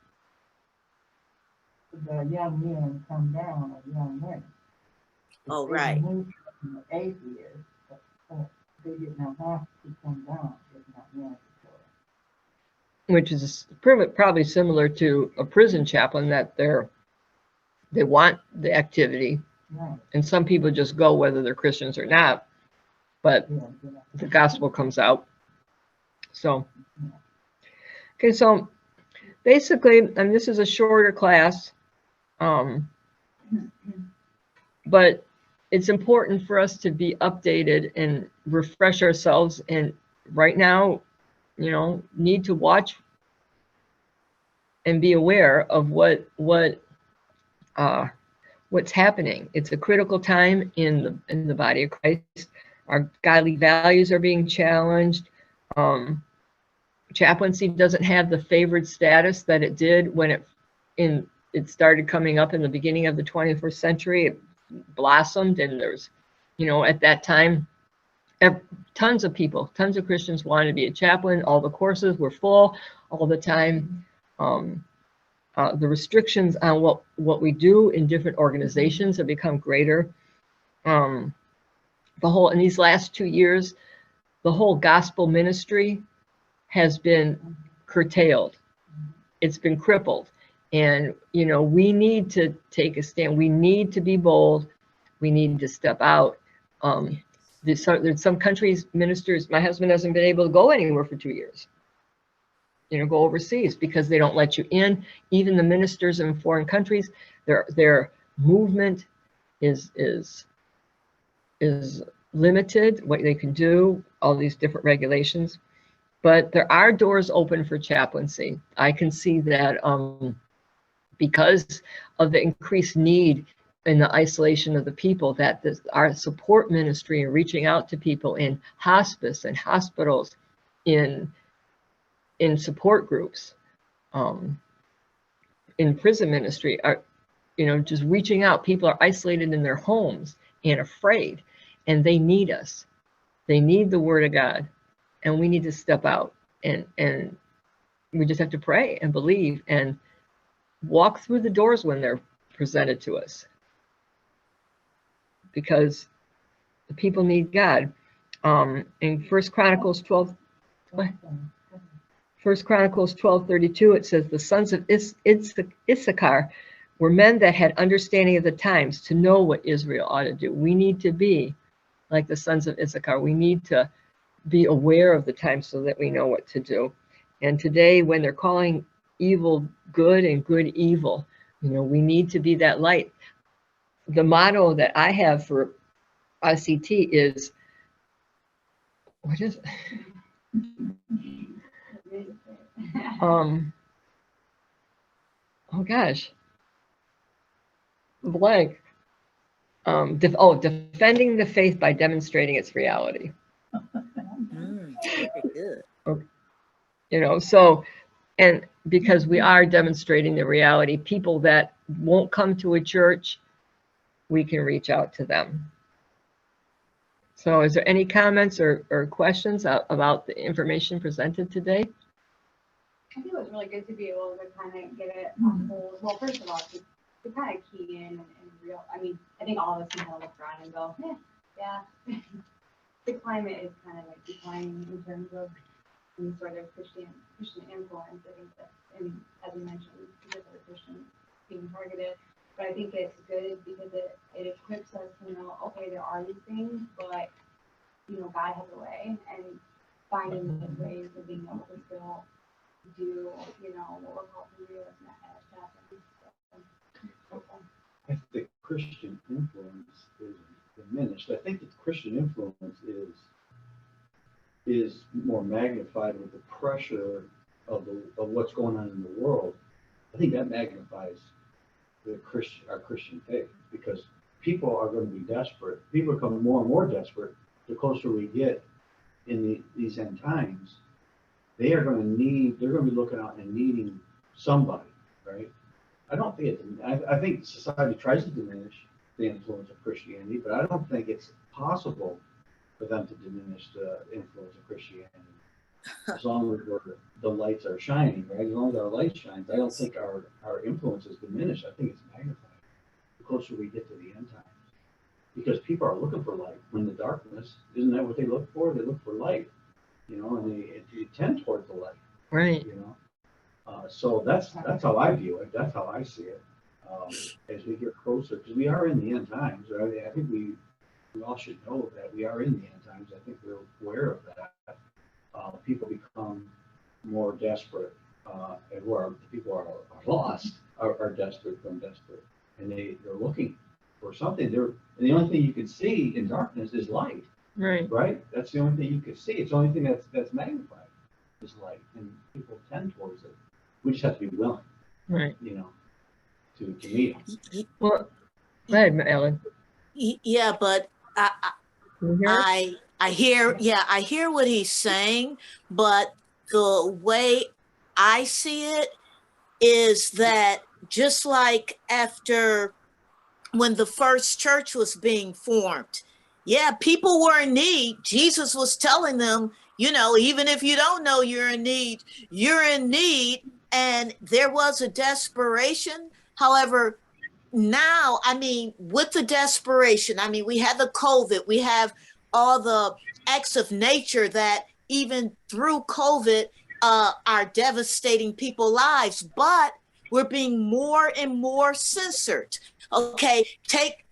the young men come down or young women. Oh, right. Atheists, they did not have to come down. It's not mandatory. Which is probably similar to a prison chaplain, that they want the activity. Right. And some people just go whether they're Christians or not, but the gospel comes out. So, okay, so basically, and this is a shorter class, but it's important for us to be updated and refresh ourselves. And right now, need to watch and be aware of what's happening. It's a critical time in the body of Christ. Our godly values are being challenged. Chaplaincy doesn't have the favored status that it did when it started coming up in the beginning of the 21st century. It blossomed, and there's, at that time, tons of Christians wanted to be a chaplain. All the courses were full all the time. The restrictions on what we do in different organizations have become greater. In these last 2 years, the whole gospel ministry has been curtailed. It's been crippled. And, we need to take a stand. We need to be bold. We need to step out. There's some countries, ministers, my husband hasn't been able to go anywhere for 2 years. Go overseas because they don't let you in. Even the ministers in foreign countries, their movement is limited, what they can do, all these different regulations. But there are doors open for chaplaincy. I can see that because of the increased need in the isolation of the people, that our support ministry and reaching out to people in hospice and hospitals, in support groups, in prison ministry, are, just reaching out. People are isolated in their homes and afraid, and they need us. They need the word of God, and we need to step out, and we just have to pray and believe and walk through the doors when they're presented to us, because the people need God. In First Chronicles 12:32, it says, the sons of Issachar were men that had understanding of the times to know what Israel ought to do. We need to be like the sons of Issachar. We need to be aware of the times so that we know what to do. And today, when they're calling evil good and good evil, we need to be that light. The motto that I have for ICT is, what is it? Oh gosh, blank. Defending the faith by demonstrating its reality. Very good. So, and because we are demonstrating the reality, people that won't come to a church, we can reach out to them. So is there any comments or questions about the information presented today? I think it was really good to be able to kind of get it on hold. Well, first of all, to kind of key in and real. I mean, I think all of us can kind of look around and go, yeah, the climate is kind of like declining in terms of any sort of Christian influence. I think that, and as you mentioned, particular Christians being targeted. But I think it's good because it equips us to know, okay, there are these things, but God has a way, and finding those ways of being able to still do, what we're called to do as chaplains. I think Christian influence is diminished. I think that Christian influence is more magnified with the pressure of what's going on in the world. I think that magnifies our Christian faith, because people are going to be desperate. People become more and more desperate the closer we get in these end times. They're going to be looking out and needing somebody, right? I don't think I think society tries to diminish the influence of Christianity, but I don't think it's possible for them to diminish the influence of Christianity. As long as the lights are shining, right? As long as our light shines, I don't think our influence is diminished. I think it's magnified the closer we get to the end times. Because people are looking for light in the darkness. Isn't that what they look for? They look for light, and they tend towards the light. Right. So that's how I view it. That's how I see it. As we get closer, because we are in the end times. Right? I think we all should know that we are in the end times. I think we're aware of that. People become more desperate, and the people are lost, are desperate, and they're looking for something. And the only thing you can see in darkness is light. Right. That's the only thing you can see. It's the only thing that's magnified is light, and people tend towards it. We just have to be willing, right? To meet them. Well, go ahead, Ellen. Yeah, but I hear what he's saying, but the way I see it is that just like after when the first church was being formed, people were in need. Jesus was telling them, even if you don't know you're in need, and there was a desperation. However, now, with the desperation, we have the COVID, we have all the acts of nature that even through COVID are devastating people's lives, but we're being more and more censored. Okay, take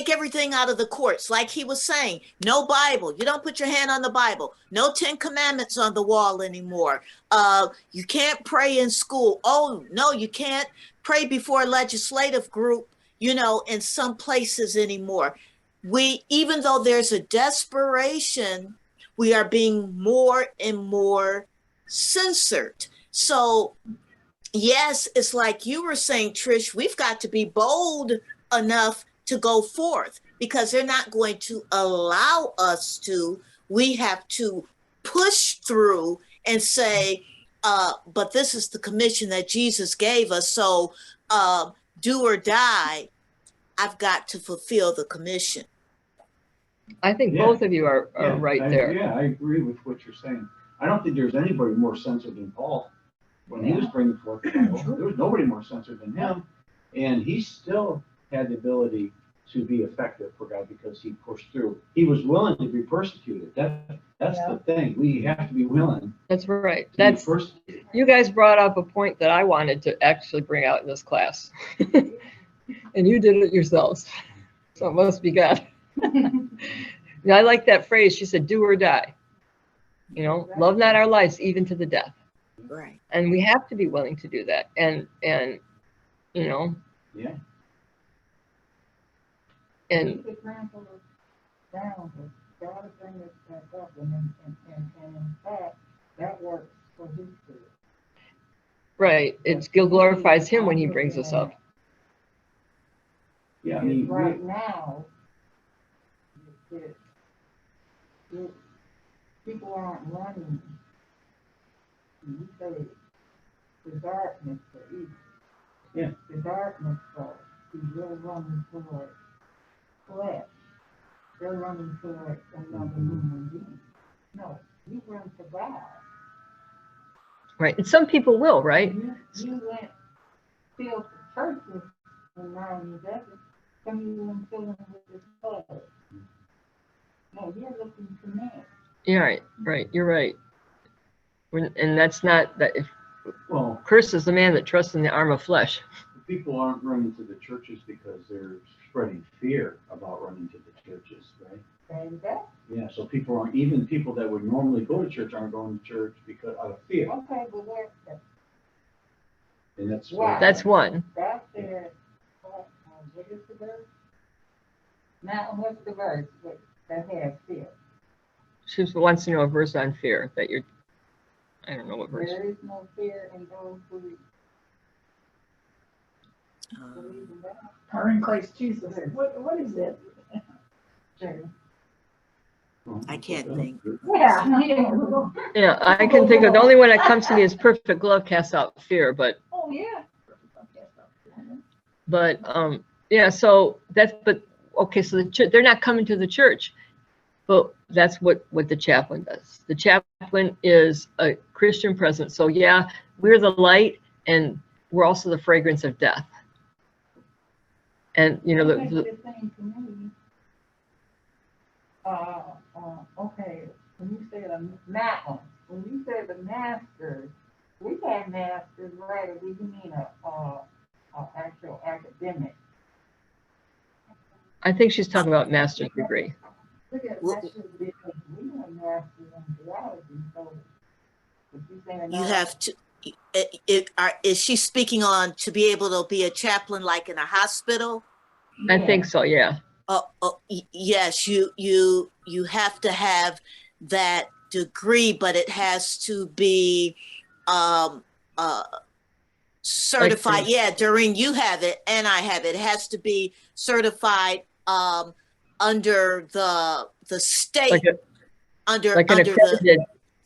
everything out of the courts. Like he was saying, no Bible. You don't put your hand on the Bible. No 10 Commandments on the wall anymore. You can't pray in school. Oh, no, you can't pray before a legislative group, in some places anymore. Even though there's a desperation, we are being more and more censored. So, yes, it's like you were saying, Trish, we've got to be bold enough to go forth, because they're not going to allow us to. We have to push through and say, but this is the commission that Jesus gave us. So do or die, I've got to fulfill the commission. I think Yeah. both of you are Yeah, right I- there. Yeah, I agree with what you're saying. I don't think there's anybody more censored than Paul. When he was bringing forth the Bible, there was nobody more censored than him. And he still had the ability to be effective for God because he pushed through. He was willing to be persecuted. That's the thing. We have to be willing That's right. to That's be persecuted. You guys brought up a point that I wanted to actually bring out in this class. And you did it yourselves. So it must be God. I like that phrase. She said, do or die. You know, love not our lives, even to the death. Right. And we have to be willing to do that. And you know, Yeah. and The example of down, but God is bringing us back up, and in fact, that works for his good. right, it still glorifies him when he brings us up. Yeah, I mean, Right now, people aren't running. You say the darkness for evil. Yeah. The darkness for they're running toward flesh. They're running toward another human being. No, you run to God. Right. And some people will, right? You went filled the churches and now you doesn't. Some of you went filling with this blood. No, you're looking to man. Yeah, right. You're right. And that's not that. If well, curse is the man that trusts in the arm of flesh. people aren't running to the churches because they're spreading fear about running to the churches, right? And that, Yeah, so people aren't, even people that would normally go to church aren't going to church because out of fear. okay, but that's And that's Wow. That's one. that's their, what is the verse? Now, what's the verse that has fear? She wants to know a verse on fear that you're. I don't know what verse. There is no fear in those who believe in God. Her in Christ Jesus. What is it? I can't think. Yeah. Yeah, I can think of the only one that comes to me is perfect love casts out fear, but Oh, yeah. yeah, so okay, so they're not coming to the church, but that's what the chaplain does. The chaplain is a Christian presence. So yeah, we're the light and we're also the fragrance of death. And you know, That's the thing to me. Okay, when you say when you say the masters, we have masters, right? Or do you mean a actual academic? I think she's talking about master's degree. Look at Well- masters because we have masters in theology, so if you say You have to. Is she speaking on to be able to be a chaplain like in a hospital? I think so, yeah. Yes, you have to have that degree, but it has to be certified. Yeah, Doreen, you have it and I have it. It has to be certified under the state, Like under an accredited state,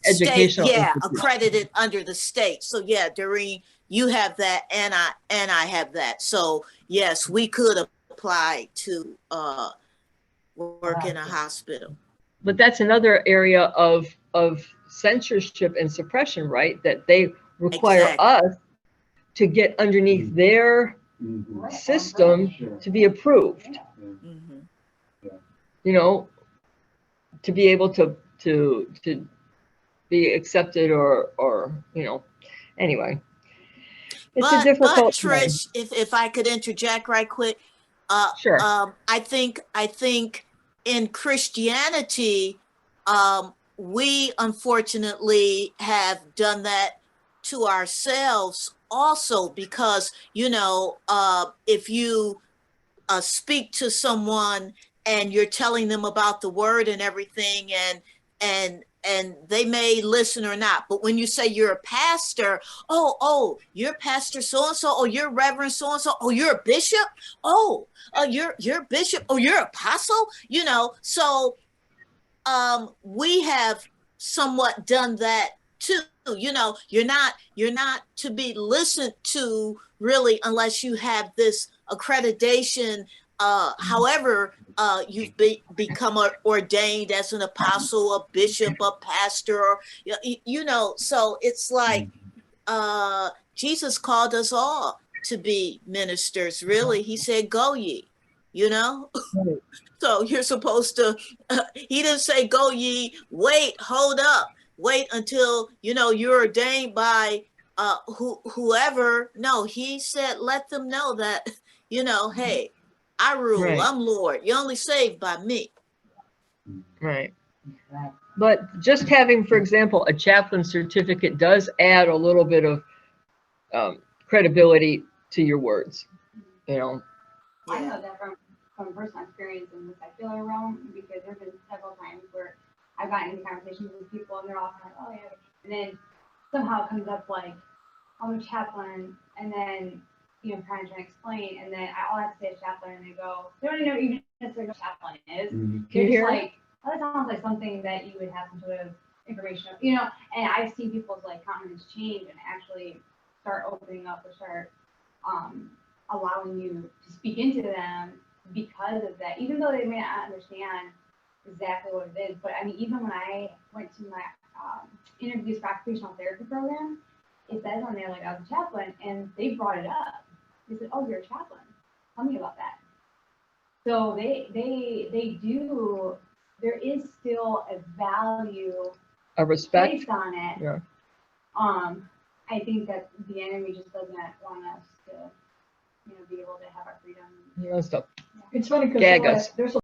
educational yeah, institution. accredited under the state. So yeah, Doreen, you have that and I have that. So yes, we could apply to work in a hospital. But that's another area of censorship and suppression, right? That they require Exactly. us to get underneath their Mhm. system Sure. to be approved. Mhm. You know, to be able to be accepted or you know, anyway. It's a difficult thing. Trish, if I could interject right quick, Sure. I think in Christianity, we unfortunately have done that to ourselves also, because you know, if you speak to someone and you're telling them about the word and everything, and they may listen or not, but when you say you're a pastor, oh, you're pastor so and so, oh, you're reverend so and so, oh, you're a bishop, oh, you're bishop, oh, you're apostle, you know. So we have somewhat done that too. You know, you're not to be listened to really unless you have this accreditation however you've become ordained as an apostle, a bishop, a pastor, or, you know, so it's like Jesus called us all to be ministers, really. He said, go ye, you know? Right. So you're supposed to, he didn't say, go ye, wait, hold up, wait until, you know, you're ordained by whoever. No, he said, let them know that, you know, hey, I rule, Right. I'm Lord. You're only saved by me. Right. Right. But just having, for example, a chaplain certificate does add a little bit of credibility to your words, you know. I know that from personal experience in the secular realm, because there have been several times where I've gotten into conversations with people and they're all kind of, oh yeah, and then somehow it comes up like, I'm a chaplain, and then, you know, trying to explain, and then all I have to say is chaplain, and they go, they don't even know even necessarily what chaplain is. Mhm. Can you They're just hear? like, oh, that sounds like something that you would have some sort of information, you know, and I've seen people's like countenance change and actually start opening up or start allowing you to speak into them because of that, even though they may not understand exactly what it is. But I mean, even when I went to my interviews for occupational therapy program, it says on there like I was a chaplain, and they brought it up. They said, "Oh, you're a chaplain. Tell me about that." So they do. There is still a value A respect. placed on it. Yeah. I think that the enemy just doesn't want us to, you know, be able to have our freedom. You know, stuff. It's funny because Gag us. there's